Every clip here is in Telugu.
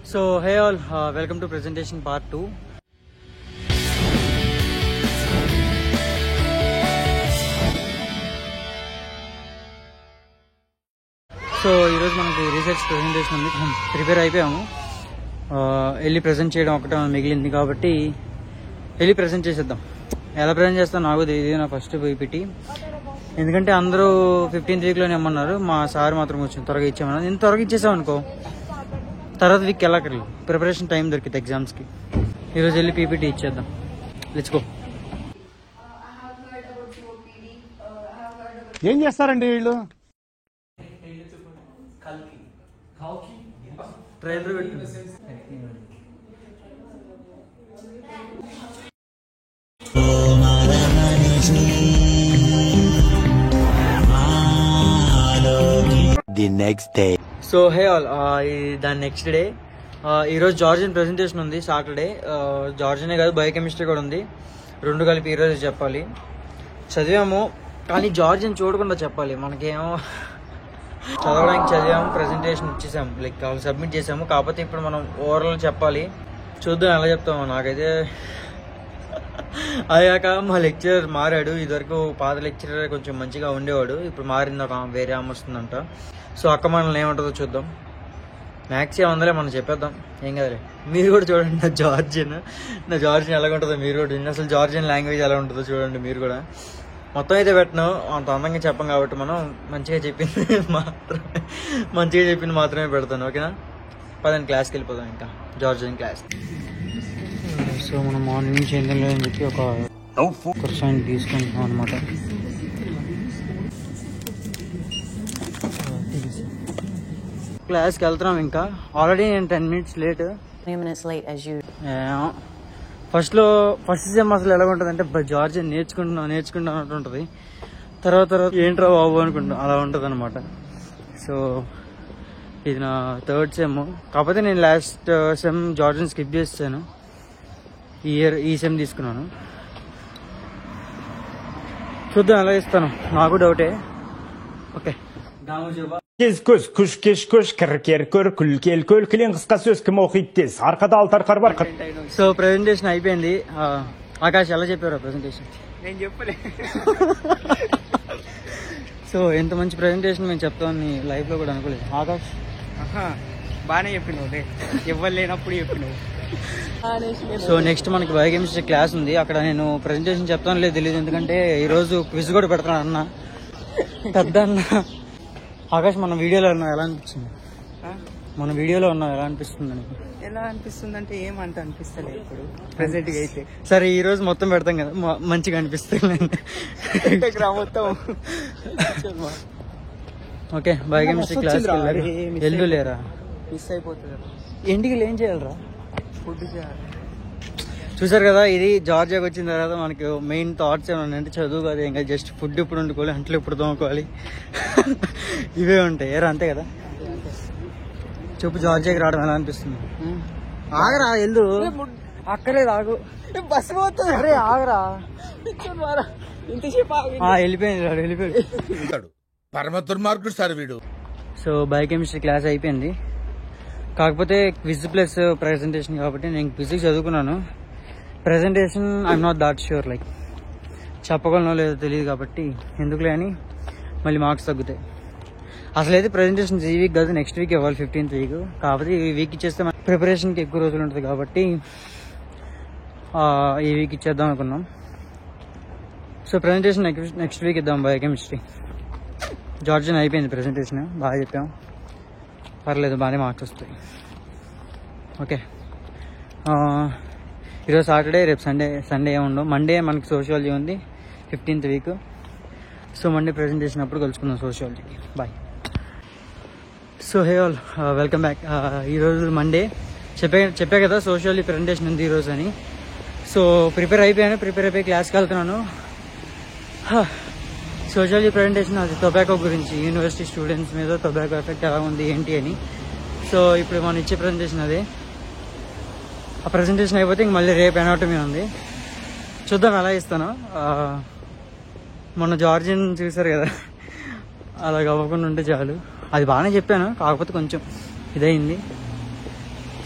So hey all, welcome to presentation part 2. So ఈరోజు మనకి రీసెర్చ్ ప్రెజెంటేషన్ ఉంది, ప్రిపేర్ అయిపోయాము. వెళ్ళి ప్రజెంట్ చేయడం ఒకటే మిగిలింది కాబట్టి వెళ్ళి ప్రజెంట్ చేసేద్దాం. ఎలా ప్రజెంట్ చేస్తాను నాకు తెలియదు, నా ఫస్ట్ పీపీటీ. ఎందుకంటే అందరూ 15th వీక్లోనే ఇమ్మన్నారు, మా సార్ మాత్రం కొంచెం త్వరగా ఇచ్చామన్నారు. నేను త్వరగా ఇచ్చేసామనుకో తర్వాత వీక్ వెళ్ళక్కర్లేదు, ప్రిపరేషన్ టైం దొరికింది ఎగ్జామ్స్కి. ఈరోజు వెళ్ళి పీపీటీ ఇచ్చేద్దాం. Let's go. ఏం చేస్తారండి వీళ్ళు? ట్రైలర్ పెట్టు. The next day. So hey all, దాని నెక్స్ట్ డే ఈరోజు జార్జియన్ ప్రెజెంటేషన్ ఉంది. సాటర్డే జార్జియనే కాదు, బయోకెమిస్ట్రీ కూడా ఉంది. రెండు కలిపి ఈరోజు చెప్పాలి. చదివాము కానీ జార్జియన్ చూడకుండా చెప్పాలి. మనకేమో చదవడానికి చదివాము, ప్రెజెంటేషన్ ఇచ్చేసాము, లైక్ వాళ్ళు సబ్మిట్ చేసాము. కాకపోతే ఇప్పుడు మనం ఓవరాల్ చెప్పాలి. చూద్దాం ఎలా చెప్తాము. నాకైతే అయ్యాక మా లెక్చరర్ మారాడు. ఇదివరకు పాత లెక్చరర్ కొంచెం మంచిగా ఉండేవాడు, ఇప్పుడు మారింది, ఒక వేరే ఆమె వస్తుందంట. సో అక్క మనల్ని ఏమంటుందో చూద్దాం. మ్యాథ్స్ ఏముందలే మనం చెప్పేద్దాం, ఏం కదలే. మీరు కూడా చూడండి నా జార్జియన్ ఎలా ఉంటుందో మీరు కూడా చూడండి. అసలు జార్జియన్ లాంగ్వేజ్ ఎలా ఉంటుందో చూడండి మీరు కూడా. మొత్తం అయితే పెట్టను, అంత అందంగా చెప్పం కాబట్టి మనం మంచిగా చెప్పింది మాత్రమే పెడతాను. ఓకేనా? పదండి క్లాస్కి వెళ్ళిపోదాం. ఇంకా జార్జియన్ క్లాస్. సో మనం మార్నింగ్ నుంచి ఏం లేదని చెప్పి ఒక క్రొసెంట్ తీసుకుంటాం అనమాట. క్లాస్కి వెళ్తున్నాం. ఇంకా ఆల్రెడీ నేను 10 minutes లేట్. ఫస్ట్ సెమ్ అసలు ఎలా ఉంటుంది అంటే జార్జియన్ నేర్చుకుంటున్నాం అన్నట్టు ఉంటుంది. తర్వాత ఏంట్రా బాబు అనుకుంటాం, అలా ఉంటుంది అనమాట. సో ఇది నా 3rd సెమ్. కాకపోతే నేను లాస్ట్ సెమ్ జార్జియన్ స్కిప్ చేస్తాను, ఈ సెమ్ తీసుకున్నాను. చూద్దాం ఎలా ఇస్తాను, నాకు డౌటే. ఓకే. సో ప్రెజెంటేషన్ అయిపోయింది. ఆకాష్ ఎలా చెప్పారు ప్రెజెంటేషన్? నేను చెప్పలే. సో ఎంత మంచి ప్రెజెంటేషన్ మేము చెప్తామని లైఫ్ లో కూడా అనుకోలేదు. ఆకాష్ బాగానే చెప్పినవు, ఎవరు లేనప్పుడు చెప్పినవు. సో నెక్స్ట్ మనకి బయోకెమిస్ట్రీ క్లాస్ ఉంది. అక్కడ నేను ప్రెజెంటేషన్ చెప్తాను లేదు తెలియదు, ఎందుకంటే ఈరోజు క్విజ్ కూడా పెడతాను అన్న, పెద్ద అన్న. ఆకాష్ మన వీడియోలో ఉన్నా ఎలా అనిపించింది? మన వీడియోలో ఉన్నా ఎలా అనిపిస్తుంది? ఎలా అనిపిస్తుంది అంటే ఏమంత అనిపిస్తలేదు ఇప్పుడు ప్రెసెంట్ గా అయితే. సరే ఈ రోజు మొత్తం పెడతాం కదా, మంచిగా అనిపిస్తుంది. మొత్తం ఓకే. బయోకెమిస్ట్రీ క్లాస్ వెళ్ళు లేరా? మిస్ అయిపోతుంది. ఇంటికి ఏం చేయాలరా? ఫుడ్ చేయాలి. చూసారు కదా, ఇది జార్జియాకి వచ్చిన తర్వాత మనకి మెయిన్ థాట్స్ ఏమన్నా అంటే చదువు కాదు, ఇంకా జస్ట్ ఫుడ్ ఎప్పుడు వండుకోవాలి, అంట్లు ఎప్పుడు తోముకోవాలి, ఇవే ఉంటాయి. ఏరా అంతే కదా? చెప్పు, జార్జియాకి రావడం ఎలా అనిపిస్తుంది? ఆగరా, వెళ్ళు. అక్కడే రాగు, బస్సు పోతుంది. అరే ఆగరా, ఇంతసేపు వెళ్ళిపోయాడు. పరమ దుర్మార్గుడు సార్ వీడు. సో బయోకెమిస్ట్రీ క్లాస్ అయిపోయింది. కాకపోతే క్విజ్ ప్లస్ ప్రెజెంటేషన్ కాబట్టి నేను క్విజ్కి చదువుకున్నాను. Presentation I'm not that sure, like చెప్పగలనో లేదో తెలియదు కాబట్టి ఎందుకులే అని మళ్ళీ మార్క్స్ తగ్గుతాయి. అసలైతే ప్రెజెంటేషన్ ఈ వీక్ కాదు, నెక్స్ట్ వీక్ ఇవ్వాలి, 15th వీక్. కాకపోతే ఈ వీక్ ఇచ్చేస్తే ప్రిపరేషన్కి ఎక్కువ రోజులు ఉంటుంది కాబట్టి ఈ వీక్ ఇచ్చేద్దాం అనుకున్నాం. సో ప్రెజెంటేషన్ నెక్స్ట్ వీక్ ఇద్దాం. బయోకెమిస్ట్రీ జార్జియన్ అయిపోయింది ప్రెజెంటేషన్, బాగా చెప్పాం, పర్లేదు, బాగానే మార్క్స్ వస్తాయి. ఓకే. ఈరోజు సాటర్డే, రేపు సండే ఉండవు. మండే మనకి సోషియాలజీ ఉంది, 15th week. So Monday presentation అప్పుడు కలుసుకుందాం సోషియాలజీకి. Bye. So hey all, welcome back. ఈరోజు మండే, చెప్పా కదా సోషియాలజీ ప్రెజెంటేషన్ ఉంది ఈరోజు అని. సో ప్రిపేర్ అయిపోయి క్లాస్కి వెళ్తున్నాను. సోషియాలజీ ప్రెజెంటేషన్ అది టొబాకో గురించి, యూనివర్సిటీ స్టూడెంట్స్ మీద టొబాకో ఎఫెక్ట్ ఎలా ఉంది ఏంటి అని. సో ఇప్పుడు మనం ఇచ్చే ప్రెజెంటేషన్ అదే. ఆ ప్రెజెంటేషన్ అయిపోతే ఇంక మళ్ళీ రేపు ఎనాటమీ ఉంది, చూద్దాం ఎలా ఇస్తాను. మొన్న జార్జియన్ చూసారు కదా, అలా అవ్వకుండా ఉంటే చాలు. అది బాగానే చెప్పాను, కాకపోతే కొంచెం ఇదైంది.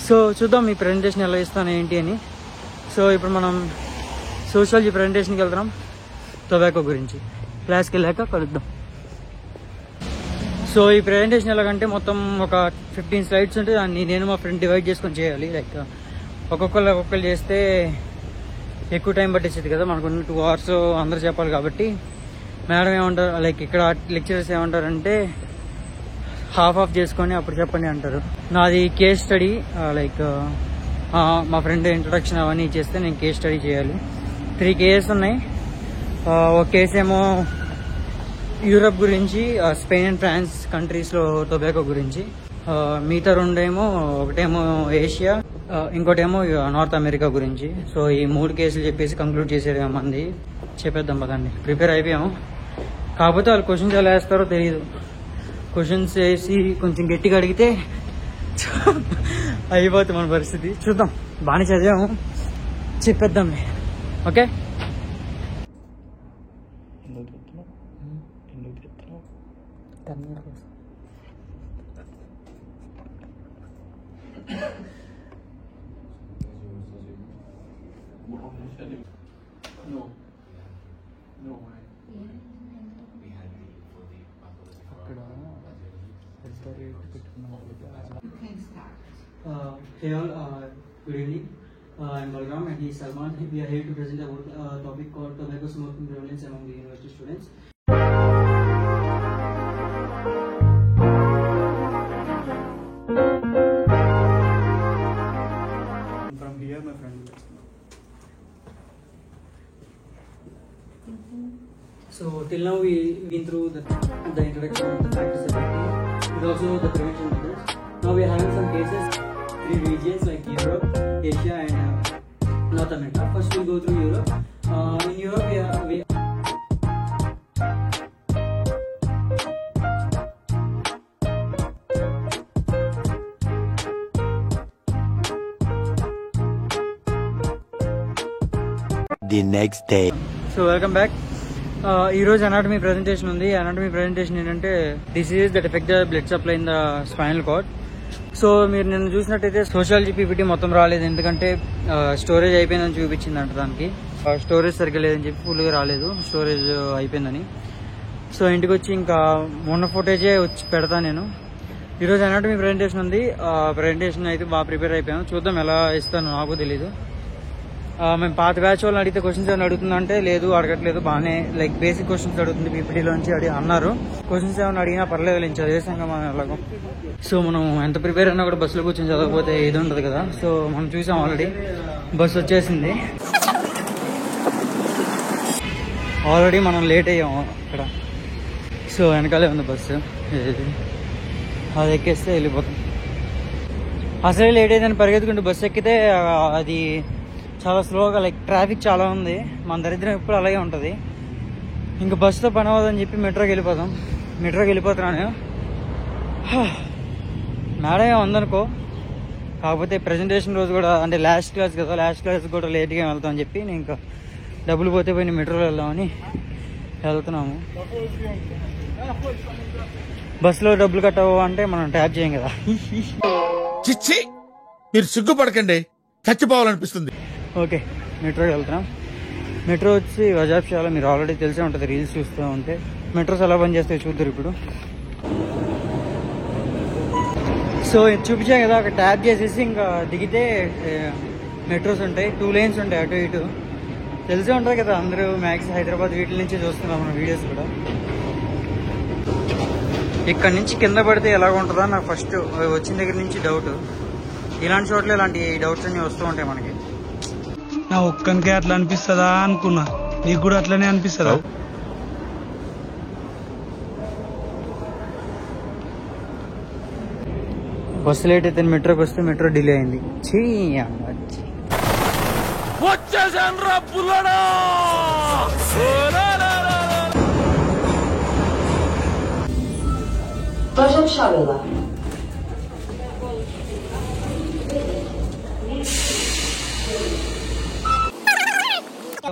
సో చూద్దాం మీ ప్రజెంటేషన్ ఎలా ఇస్తాను ఏంటి అని. సో ఇప్పుడు మనం సోషాలజీ ప్రజెంటేషన్కి వెళ్తున్నాం, టొబాకో గురించి. క్లాస్కి వెళ్ళాక కలుద్దాం. సో ఈ ప్రజెంటేషన్ ఎలాగంటే మొత్తం ఒక 15 స్లైడ్స్ ఉంటే దాన్ని నేను మా ఫ్రెండ్ డివైడ్ చేసుకొని చేయాలి. లైక్ ఒక్కొక్కరు చేస్తే ఎక్కువ టైం పట్టేసేది కదా, మనకు 2 hours అందరూ చెప్పాలి. కాబట్టి మేడం ఏమంటారు, లైక్ ఇక్కడ లెక్చరర్స్ ఏమంటారంటే హాఫ్ చేసుకొని అప్పుడు చెప్పండి అంటారు. నాది కేస్ స్టడీ, లైక్ మా ఫ్రెండ్ ఇంట్రొడక్షన్ అవన్నీ చేస్తే నేను కేస్ స్టడీ చేయాలి. 3 కేసెస్ ఉన్నాయి. ఒక కేసు ఏమో యూరప్ గురించి, స్పెయిన్ అండ్ ఫ్రాన్స్ కంట్రీస్లో టొబాకో గురించి. మిగతా 2 ఏమో, ఒకటేమో ఏషియా, ఇంకోటేమో నార్త్ అమెరికా గురించి. సో ఈ 3 కేసులు చెప్పేసి కంక్లూడ్ చేసేయడం మంది చెప్పేద్దాం పదండి. ప్రిపేర్ అయిపోయాము. కాకపోతే వాళ్ళు క్వశ్చన్స్ ఎలా వేస్తారో తెలియదు. క్వశ్చన్స్ వేసి కొంచెం గట్టిగా అడిగితే అయిపోతుంది మన పరిస్థితి. చూద్దాం, బాగానే చదివాము, చెప్పేద్దాంలే. Okay, hey all, good evening. I'm Balram and he's Salman. We are here to present about a topic called tobacco smoking prevalence among the university students. From here, my friend. So till now we've been through the introduction of the practice effective, and also the prevention methods. Now we are having some cases, 3 regions like Europe, Asia and North America. First we'll go through Europe. In Europe we The next day. So welcome back. ఈ రోజు అనాటమీ ప్రెజెంటేషన్ ఉంది. అనాటమీ ప్రెజెంటేషన్ ఏంటంటే diseases that effect the blood supply in the spinal cord. So మీరు నిన్న చూసినట్టయితే సోషాలజీ పీపీటీ మొత్తం రాలేదు, ఎందుకంటే స్టోరేజ్ అయిపోయిందని చూపించింది అంట. దానికి స్టోరేజ్ సరిగ్గా లేదని చెప్పి ఫుల్గా రాలేదు, స్టోరేజ్ అయిపోయిందని. సో ఇంటికి వచ్చి ఇంకా మొన్న ఫుటేజే వచ్చి పెడతాను నేను. ఈరోజు అనాటమీ ప్రెజెంటేషన్ ఉంది. ప్రెజెంటేషన్ అయితే బాగా ప్రిపేర్ అయిపోయాను. చూద్దాం ఎలా ఇస్తాను, నాకు తెలీదు. మేము పాత బ్యాచ్ వాళ్ళని అడిగితే క్వశ్చన్స్ ఏమైనా అడుగుతుందంటే లేదు, అడగట్లేదు, బాగానే లైక్ బేసిక్ క్వశ్చన్స్ అడుగుతుంది పీపీటీలోంచి అన్నారు. క్వశ్చన్స్ ఏమైనా అడిగినా పర్లేదు, నేను చదివేసాం మనం ఎలాగో. సో మనం ఎంత ప్రిపేర్ అయినా కూడా బస్సులో కూర్చొని చదవకపోతే ఇది ఉండదు కదా. సో మనం చూసాం ఆల్రెడీ, బస్సు వచ్చేసింది. ఆల్రెడీ మనం లేట్ అయ్యాము ఇక్కడ. సో వెనకాలే ఉంది బస్సు, అది ఎక్కేస్తే వెళ్ళిపోతాం. అసలే లేట్ అయ్యిందని పరిగెత్తుకుంటూ బస్సు ఎక్కితే అది చాలా స్లోగా, లైక్ ట్రాఫిక్ చాలా ఉంది. మన దరిద్రం ఎప్పుడు అలాగే ఉంటుంది. ఇంకా బస్సుతో పని అవ్వదని చెప్పి మెట్రోకి వెళ్ళిపోతున్నాను. మేడం ఉందనుకో, కాకపోతే ప్రెజెంటేషన్ రోజు కూడా అంటే లాస్ట్ క్లాస్ కదా, లాస్ట్ క్లాస్ కూడా లేట్గా వెళ్తామని చెప్పి నేను ఇంకా డబ్బులు పోతే పోయి మెట్రోలో వెళ్దామని వెళ్తున్నాము. బస్సులో డబ్బులు కట్టవు అంటే మనం ట్యాప్ చేయం కదా. చిచ్చి, మీరు సిగ్గుపడకండి, చచ్చిపోవాలనిపిస్తుంది. ఓకే, మెట్రోకి వెళ్తున్నాం. మెట్రో వచ్చి వజాబ్షాలో మీరు ఆల్రెడీ తెలిసే ఉంటుంది, రీల్స్ చూస్తూ ఉంటే. మెట్రోస్ ఎలా పనిచేస్తాయి చూద్దరు ఇప్పుడు. సో చూపించాం కదా, ఒక ట్యాప్ చేసేసి ఇంకా దిగితే మెట్రోస్ ఉంటాయి. 2 lanes ఉంటాయి అటు ఇటు. తెలిసే ఉంటుంది కదా, అందరూ మ్యాక్స్ హైదరాబాద్ వీటి నుంచి చూస్తున్నాం మన వీడియోస్ కూడా. ఇక్కడ నుంచి కింద పడితే ఎలాగ ఉంటుందా నాకు ఫస్ట్ వచ్చిన దగ్గర నుంచి డౌట్. ఇలాంటి చోట్ల ఇలాంటి డౌట్స్ అన్ని వస్తూ ఉంటాయి మనకి. నా ఒక్కనికే అట్లా అనిపిస్తుందా అనుకున్నా, నీకు కూడా అట్లనే అనిపిస్తుందా? బస్సు లేట్ అయితే మెట్రోకి వస్తే మెట్రో డిలే అయింది.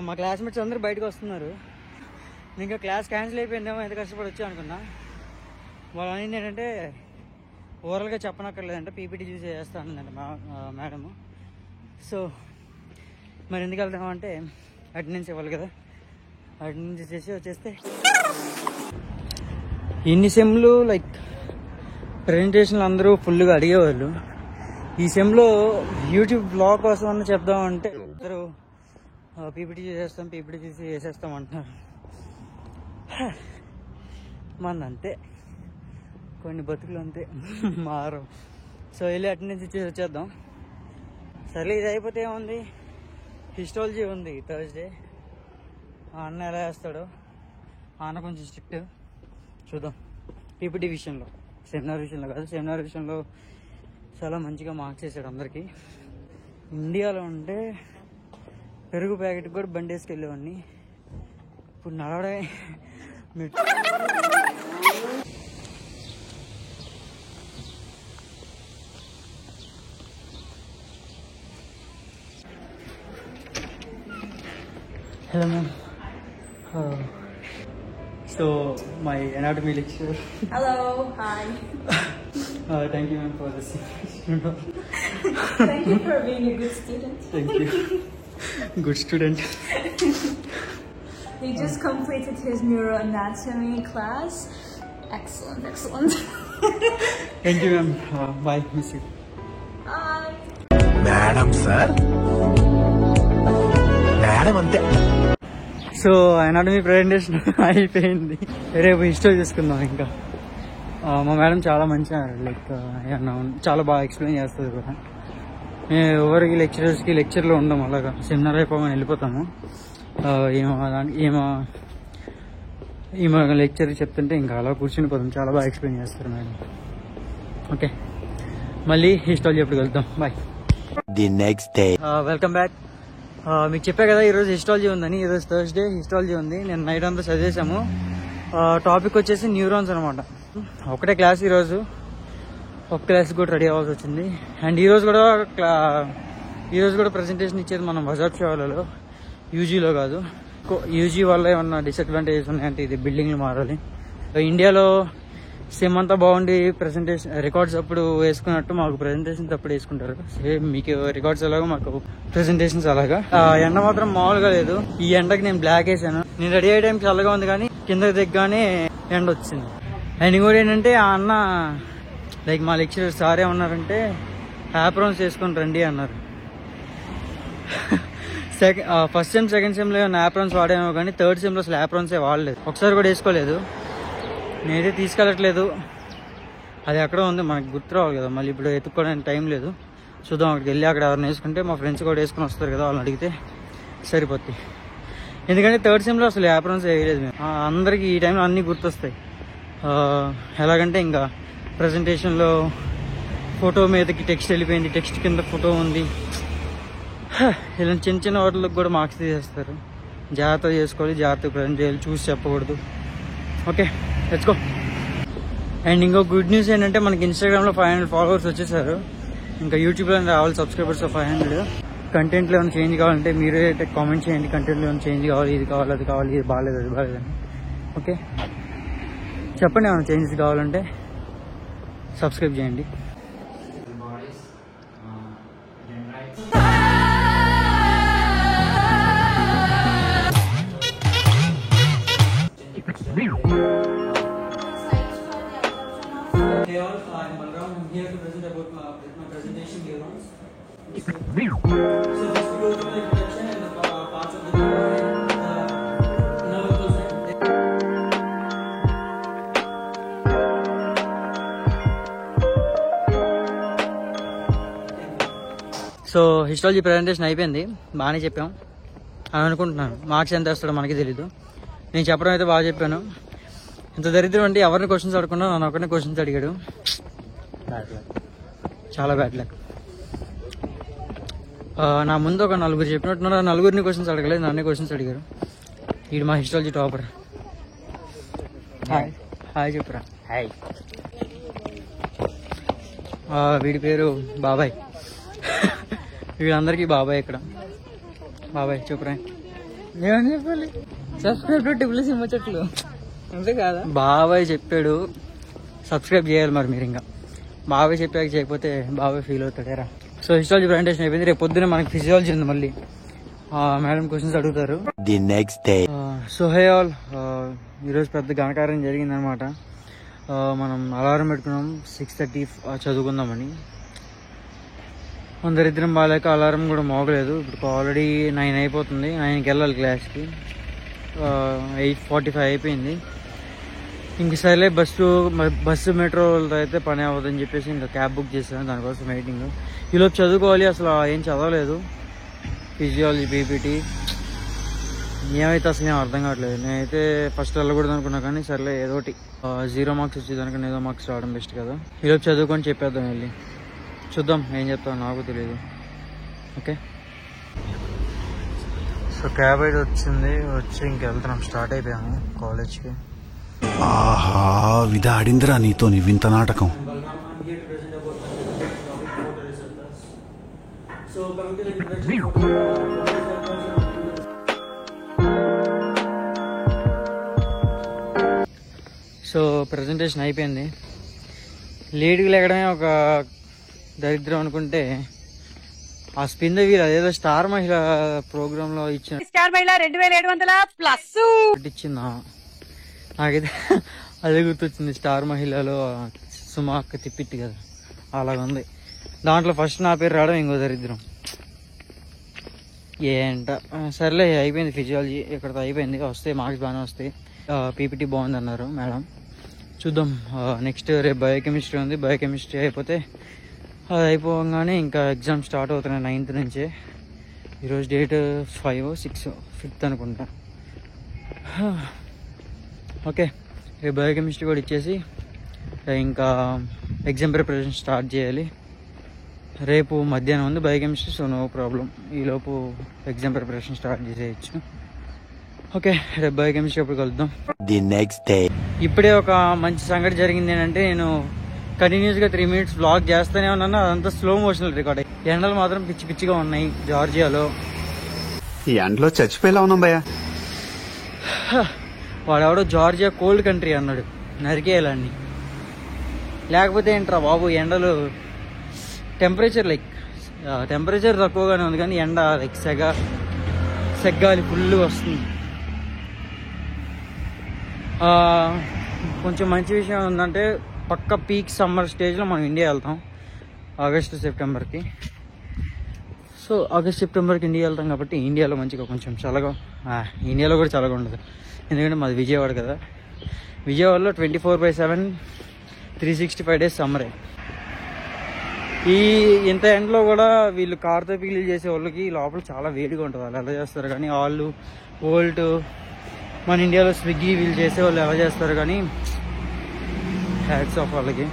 మా క్లాస్మేట్స్ అందరూ బయటకు వస్తున్నారు. ఇంకా క్లాస్ క్యాన్సిల్ అయిపోయిందేమో, ఎంత కష్టపడి వచ్చా అనుకున్నా. వాళ్ళు అనేది ఏంటంటే ఓవరాల్గా చెప్పనక్కర్లేదంటే పీపీటీ చూసి చేస్తా అన్నదంట మేడము. సో మరి ఎందుకు వెళ్తామంటే అటెండెన్స్ ఇవ్వాలి కదా, అటెండెన్స్ చేసి వచ్చేస్తే ఇన్ని సెమ్లు లైక్ ప్రెజెంటేషన్లు అందరూ ఫుల్గా అడిగేవాళ్ళు. ఈ సెమ్లో యూట్యూబ్ బ్లాగ్ కోసం అన్న చెప్దామంటే అందరూ పీపీటీ చేసేస్తాం, పీపీటీ చేసి చేసేస్తాం అంటున్నారు. అంతే, కొన్ని బతుకులు అంతే మారు. సో వెళ్ళి అటెండెన్స్ ఇచ్చేసి వచ్చేద్దాం. సరే ఇది అయిపోతే ఏముంది, హిస్టాలజీ ఉంది థర్స్డే. అన్న ఎలా వేస్తాడో, అన్న కొంచెం స్ట్రిక్ట్, చూద్దాం. పీపీటీ విషయంలో, సెమినార్ విషయంలో కాదు, సెమినార్ విషయంలో చాలా మంచిగా మార్క్స్ చేశాడు అందరికీ. ఇండియాలో ఉంటే పెరుగు ప్యాకెట్ కూడా బండి వేసుకెళ్ళేవాడిని, ఇప్పుడు నడవడే. Hello ma'am. So my anatomy lecture. Hello, hi. Thank you ma'am for this. Thank you for being a good student. Thank you. Good student. He just completed his neuroanatomy class. Excellent, excellent. Thank you ma'am. Bye, miss you. Bye. Madam sir, madam అంతే. సో అనాటమీ ప్రెజెంటేషన్ అయిపోయింది. రేపు హిస్టరీ చూసుకుందాం. ఇంకా మా మేడం చాలా మంచిగా లైక్ చాలా బాగా ఎక్స్ప్లెయిన్ చేస్తుంది కూడా. మేము ఎవరికి లెక్చరర్స్కి లెక్చర్లో ఉండం, అలాగా సెమినార్ అయిపోగానే వెళ్ళిపోతాము. ఈమె లెక్చర్ చెప్తుంటే ఇంకా అలా కూర్చుని పోతాం. చాలా బాగా ఎక్స్ప్లెయిన్ చేస్తారు మేడం. ఓకే, మళ్ళీ హిస్టాలజీ ఎప్పుడు వెళ్తాం. Bye. The next day. Welcome back. మీకు చెప్పా కదా ఈరోజు హిస్టాలజీ ఉందని. ఈరోజు థర్స్డే హిస్టాలజీ ఉంది. నేను నైట్ అంతా చదివేశాము. టాపిక్ వచ్చేసి న్యూరాన్స్ అనమాట. ఒకటే క్లాస్ ఈరోజు, ఒక క్లాస్ కూడా రెడీ అవ్వాల్సి వచ్చింది. అండ్ ఈరోజు కూడా ప్రజెంటేషన్ ఇచ్చేది మనం వజాబ్ షాలలో, యూజీలో కాదు. యూజీ వల్ల ఏమన్నా డిసడ్వాంటేజెస్ ఉన్నాయంటే ఇది బిల్డింగ్లు మారాలి. ఇండియాలో సేమ్ అంతా బాగుండి ప్రెజెంటేషన్ రికార్డ్స్ అప్పుడు వేసుకున్నట్టు మాకు ప్రెజెంటేషన్స్ అప్పుడు వేసుకుంటారు. సేమ్ మీకు రికార్డ్స్ ఎలాగో మాకు ప్రెజెంటేషన్స్ అలాగా. ఎండ మాత్రం మామూలుగా లేదు. ఈ ఎండకి నేను బ్లాక్ వేసాను. నేను రెడీ అయ్యే టైంకి చల్లగా ఉంది, కానీ కిందకి దిగ్గానే ఎండ వచ్చింది. అండ్ ఇంకోటి ఏంటంటే ఆ అన్న లైక్ మా లెక్చరర్ సార్ ఏమన్నారంటే యాప్రాన్స్ వేసుకొని రండి అన్నారు. ఫస్ట్ సెమ్ సెకండ్ సెమ్లో ఏమైనా యాప్రాన్స్ వాడామో కానీ థర్డ్ సెమ్లో అసలు యాప్రాన్సే వాడలేదు, ఒకసారి కూడా వేసుకోలేదు. నేనైతే తీసుకెళ్ళట్లేదు, అది ఎక్కడో ఉంది, మనకు గుర్తు రావాలి కదా. మళ్ళీ ఇప్పుడు ఎత్తుక్కోవడానికి టైం లేదు. చూద్దాం, అక్కడికి వెళ్ళి అక్కడ ఎవరిని వేసుకుంటే మా ఫ్రెండ్స్ కూడా వేసుకుని వస్తారు కదా, వాళ్ళని అడిగితే సరిపోద్ది. ఎందుకంటే థర్డ్ సెమ్లో అసలు యాప్రాన్స్ వేయలేదు మేము. అందరికీ ఈ టైంలో అన్నీ గుర్తొస్తాయి. ఎలాగంటే ఇంకా ప్రజెంటేషన్లో ఫోటో మీదకి టెక్స్ట్ వెళ్ళిపోయింది, టెక్స్ట్ కింద ఫోటో ఉంది, ఇలాంటి చిన్న చిన్న వాటికి కూడా మార్క్స్ తీసేస్తారు. జాగ్రత్తగా చేసుకోవాలి, జాగ్రత్తగా ప్రజెంట్ చేయాలి, చూసి చెప్పకూడదు. Okay, let's go. అండ్ ఇంకో గుడ్ న్యూస్ ఏంటంటే మనకి ఇన్స్టాగ్రామ్లో 500 ఫాలోవర్స్ వచ్చేసారు. ఇంకా యూట్యూబ్లో రావాలి సబ్స్క్రైబర్స్ 500. కంటెంట్లో ఏమైనా చేంజ్ కావాలంటే మీరే కామెంట్ చేయండి. కంటెంట్లో ఏమైనా చేంజ్ కావాలి, ఇది కావాలి, అది కావాలి, ఇది బాగాలేదు, అది బాగాలేదని. ఓకే, చెప్పండి ఏమైనా చేంజెస్ కావాలంటే. సబ్స్క్రైబ్ చేయండి. Hey all, I'm Balram. I'm here to present about my presentation neurons. So just to go through the introduction and the parts of the neuron and the nervous system. So histology presentation అయిపోయింది, బాగానే చెప్పాం అని అనుకుంటున్నాను. మార్క్స్ ఎంత వేస్తాడో మనకి తెలీదు. నేను చెప్పడం అయితే బాగా చెప్పాను. ఇంత దరిద్రం అంటే ఎవరిని క్వశ్చన్స్ అడగకుండా నన్ను ఒకరిని క్వశ్చన్స్ అడిగాడు. చాలా బ్యాడ్ లక్. నా ముందు ఒక నలుగురు చెప్పినట్టున్నారు, నలుగురిని క్వశ్చన్స్ అడగలేదు, నన్నే క్వశ్చన్స్ అడిగారు. వీడు మా హిస్టాలజీ టాపర్. హాయ్ హాయ్ చెప్పురా. హాయ్. వీడి పేరు బాబాయ్. వీళ్ళందరికీ బాబాయ్ ఇక్కడ. బాబాయ్ చెప్పురా. ఏమని చెప్పాలి? సబ్స్క్రైబ్ టిప్లు సింహ అంతే కాదా? బాబాయ్ చెప్పాడు సబ్స్క్రైబ్ చేయాలి. మరి మీరు ఇంకా బాగా చెప్పాక చేయకపోతే బాగా ఫీల్ అవుతాడేరా. సో హిస్టాలజీ ప్రజెంటేషన్ అయిపోయింది. రేపు పొద్దున మనకి ఫిజియాలజీ ఉంది. మళ్ళీ మేడం క్వశ్చన్స్ అడుగుతారు. The next day. So hey all, ఈరోజు పెద్ద ఘనకార్యం జరిగిందనమాట. మనం అలారం పెట్టుకున్నాం 6:30 చదువుకుందామని. దరిద్రం బాగాలేక అలారం కూడా మోగలేదు. ఇప్పుడు ఆల్రెడీ 9 అయిపోతుంది. 9కి వెళ్ళాలి క్లాస్కి. 8:45 అయిపోయింది. ఇంక సరేలే బస్సు మెట్రోలతో అయితే పని అవ్వదని చెప్పేసి ఇంకా క్యాబ్ బుక్ చేశాను. దానికోసం వెయిటింగ్. ఈలోపు చదువుకోవాలి. అసలు ఏం చదవలేదు. ఫిజియాలజీ, పీపీటీ ఏమైతే అసలు ఏం అర్థం కావట్లేదు. నేనైతే ఫస్ట్ వెళ్ళకూడదు అనుకున్నా, కానీ సర్లే ఏదో ఒకటి 0 మార్క్స్ వచ్చేదానికన్నా ఏదో మార్క్స్ రావడం బెస్ట్ కదా. ఈలోపు చదువుకొని చెప్పేద్దాం వెళ్ళి. చూద్దాం ఏం చెప్తాను, నాకు తెలియదు. ఓకే, సో క్యాబ్ అయితే వచ్చి ఇంకెళ్తున్నాం. స్టార్ట్ అయిపోయాము కాలేజ్కి. ఆహా, విధాడిందిరా నీతో నీ వింత నాటకం. సో ప్రజెంటేషన్ అయిపోయింది. లేట్గా లేకడమే ఒక దరిద్రం అనుకుంటే, ఆ స్పిన్ ద వీల్ అదేదో స్టార్ మహిళ ప్రోగ్రామ్ లో ఇచ్చిన స్టార్ మహిళ 2700+ ఇచ్చిందా, నాకైతే అదే గుర్తొచ్చింది. స్టార్ మహిళలో సుమా అక్క తిప్పిట్టి కదా, అలాగ ఉంది. దాంట్లో ఫస్ట్ నా పేరు రావడం ఇంకో దరిద్రం ఏంట. సర్లే అయిపోయింది. ఫిజియాలజీ ఇక్కడతో అయిపోయింది. వస్తాయి మార్క్స్, బాగానే వస్తాయి. పీపీటీ బాగుంది అన్నారు మేడం. చూద్దాం. నెక్స్ట్ రేపు బయోకెమిస్ట్రీ ఉంది. బయోకెమిస్ట్రీ అయిపోతే అది అయిపోగానే ఇంకా ఎగ్జామ్ స్టార్ట్ అవుతున్నాయి 9th నుంచే. ఈరోజు డేట్ 5, 6, 5th అనుకుంటా. ఓకే, రేపు బయోకెమిస్ట్రీ కూడా ఇచ్చేసి ఇంకా ఎగ్జామ్ ప్రిపరేషన్ స్టార్ట్ చేయాలి. రేపు మధ్యాహ్నం ఉంది బయోకెమిస్ట్రీ, సో నో ప్రాబ్లం. ఈలోపు ఎగ్జామ్ ప్రిపరేషన్ స్టార్ట్ చేసేయచ్చు. ఓకే, రేపు బయోకెమిస్ట్రీ అప్పుడు కలుద్దాం. The next day. ఇప్పుడే ఒక మంచి సంగతి జరిగింది ఏంటంటే, నేను కంటిన్యూస్గా 3 minutes వ్లాగ్ చేస్తూనే ఉన్నాను. అదంతా స్లో మోషన్ రికార్డ్ అయ్యి. ఎండలు మాత్రం పిచ్చి పిచ్చిగా ఉన్నాయి జార్జియాలో. ఈ ఎండలో చచ్చిపోయేలా ఉన్నాం భయ్యా. వాడెవడో జార్జియా కోల్డ్ కంట్రీ అన్నాడు, నరికేయాలని. లేకపోతే ఏంట్రా బాబు, ఎండలు టెంపరేచర్ టెంపరేచర్ తక్కువగానే ఉంది, కానీ ఎండ సెగ్గాలి ఫుల్ వస్తుంది. కొంచెం మంచి విషయం ఏంటంటే, పక్క పీక్ సమ్మర్ స్టేజ్లో మనం ఇండియా వెళ్తాం ఆగస్టు సెప్టెంబర్కి. సో ఆగస్ట్ సెప్టెంబర్కి ఇండియా వెళ్తాం కాబట్టి ఇండియాలో మంచిగా కొంచెం చల్లగా, ఇండియాలో కూడా చల్లగా ఉండదు. ఎందుకంటే మాది విజయవాడ కదా. విజయవాడలో 24/7 365 days సమ్మరే. ఇంత ఎండలో కూడా వీళ్ళు కార్తో పీలు చేసే వాళ్ళకి లోపల చాలా వేడిగా ఉంటుంది. వాళ్ళు ఎలా చేస్తారు కానీ, వాళ్ళు వోల్ట్ మన ఇండియాలో స్విగ్గీ వీళ్ళు చేసే వాళ్ళు ఎలా చేస్తారు కానీ, హ్యాట్స్ ఆఫ్ వాళ్ళకి.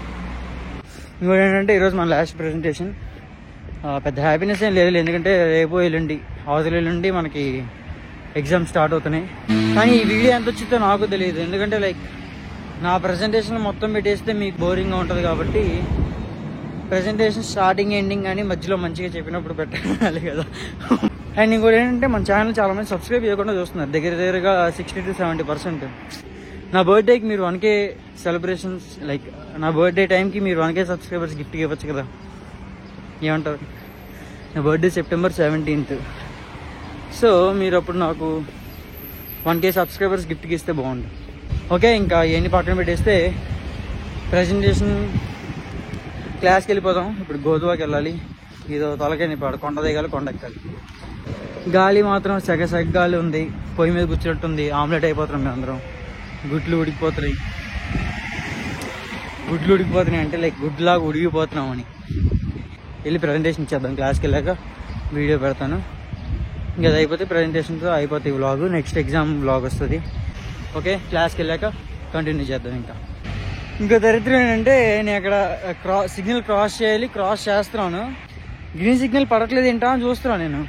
ఇంకోటి ఏంటంటే, ఈరోజు మన లాస్ట్ ప్రెజెంటేషన్. పెద్ద హ్యాపీనెస్ ఏం లేదు, ఎందుకంటే రేపు ఎల్లుండి అవతల ఎల్లుండి మనకి ఎగ్జామ్ స్టార్ట్ అవుతున్నాయి. కానీ ఈ వీడియో ఎంత వచ్చిందో నాకు తెలియదు, ఎందుకంటే నా ప్రెజెంటేషన్ మొత్తం పెట్టేస్తే మీకు బోరింగ్గా ఉంటుంది కాబట్టి ప్రెజెంటేషన్ స్టార్టింగ్ ఎండింగ్ కానీ మధ్యలో మంచిగా చెప్పినప్పుడు పెట్టాలి కదా. అండ్ ఇంకోటి ఏంటంటే, మన ఛానల్ చాలా మంది సబ్స్క్రైబ్ చేయకుండా చూస్తున్నారు. దగ్గరగా 60 to 70%. నా బర్త్డేకి మీరు 1K సెలబ్రేషన్స్, నా బర్త్డే టైంకి మీరు 1K సబ్స్క్రైబర్స్ గిఫ్ట్ ఇవ్వచ్చు కదా, ఏమంటారు? నా బర్త్డే సెప్టెంబర్ 17th. సో మీరు అప్పుడు నాకు 1K సబ్స్క్రైబర్స్ గిఫ్ట్కి ఇస్తే బాగుండు. ఓకే, ఇంకా ఎన్ని పక్కన పెట్టేస్తే ప్రెజెంటేషన్ క్లాస్కి వెళ్ళిపోదాం. ఇప్పుడు గోధువాకి వెళ్ళాలి. ఇదో తలకని పాడు, కొండ దిగాలి, కొండ ఎక్కాలి. గాలి మాత్రం సెగ గాలి ఉంది. పొయ్యి మీద కూర్చున్నట్టుంది. ఆమ్లెట్ అయిపోతున్నాం మేము అందరం. గుడ్లు ఉడికిపోతున్నాయి అంటే గుడ్లాగా ఉడికిపోతున్నాం అని. వెళ్ళి ప్రజెంటేషన్ ఇచ్చేద్దాం. క్లాస్కి వెళ్ళాక వీడియో పెడతాను. ఇంకా అది అయిపోతే ప్రజెంటేషన్తో అయిపోతాయి వ్లాగ్. నెక్స్ట్ ఎగ్జామ్ వ్లాగ్ వస్తుంది. ఓకే, క్లాస్కి వెళ్ళాక కంటిన్యూ చేద్దాం. ఇంకా దరిద్రం ఏంటంటే, నేను అక్కడ సిగ్నల్ క్రాస్ చేయాలి. క్రాస్ చేస్తున్నాను, గ్రీన్ సిగ్నల్ పడట్లేదు ఏంటా అని చూస్తున్నాను. నేను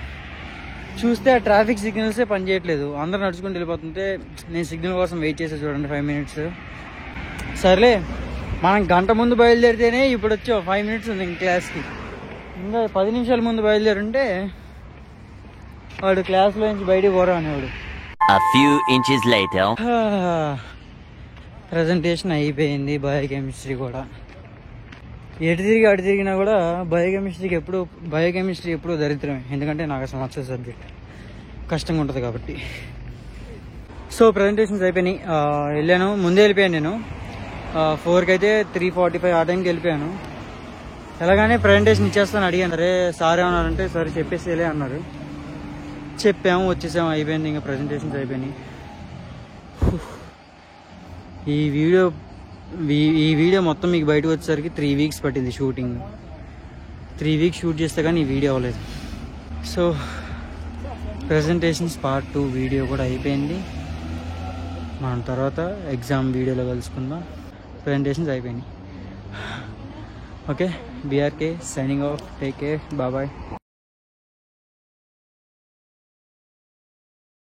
చూస్తే ఆ ట్రాఫిక్ సిగ్నల్సే పనిచేయట్లేదు. అందరూ నడుచుకుంటూ వెళ్ళిపోతుంటే నేను సిగ్నల్ కోసం వెయిట్ చేసే చూడండి 5 minutes. సర్లే, మనం గంట ముందు బయలుదేరితేనే ఇప్పుడు వచ్చి 5 minutes ఉంది ఇంక క్లాస్కి. ఇంకా 10 నిమిషాల ముందు బయలుదేరుంటే వాడు క్లాస్లో నుంచి బయటికి పోరా అనేవాడు. A few inches later. Presentation అయిపోయింది. బయోకెమిస్ట్రీ కూడా అటు తిరిగినా కూడా బయోకెమిస్ట్రీ ఎప్పుడు దరిద్రమే. ఎందుకంటే నాకు అసలు నచ్చదు సబ్జెక్ట్, కష్టంగా ఉంటుంది కాబట్టి. సో ప్రజెంటేషన్స్ అయిపోయినాయి. ముందే వెళ్ళిపోయాను నేను. 4కి అయితే 3:45 ఆ టైంకి వెళ్ళిపోయాను. ఎలాగానే ప్రజెంటేషన్ ఇచ్చేస్తాను అడిగాను. అరే సార్ ఏమన్నారంటే సరే చెప్పేసేలే అన్నారు. చెప్పాము, వచ్చేసాము, అయిపోయింది. ఇంకా ప్రజెంటేషన్స్ అయిపోయినాయి. ఈ వీడియో మొత్తం మీకు బయటకు వచ్చేసరికి 3 వీక్స్ పట్టింది షూటింగ్. 3 వీక్స్ షూట్ చేస్తే కానీ ఈ వీడియో అవ్వలేదు. సో ప్రెజెంటేషన్స్ పార్ట్ 2 వీడియో కూడా అయిపోయింది. మనం తర్వాత ఎగ్జామ్ వీడియోలో కలుసుకుందాం. ప్రెజెంటేషన్స్ అయిపోయినాయి. Okay, BRK signing off. Take care, bye.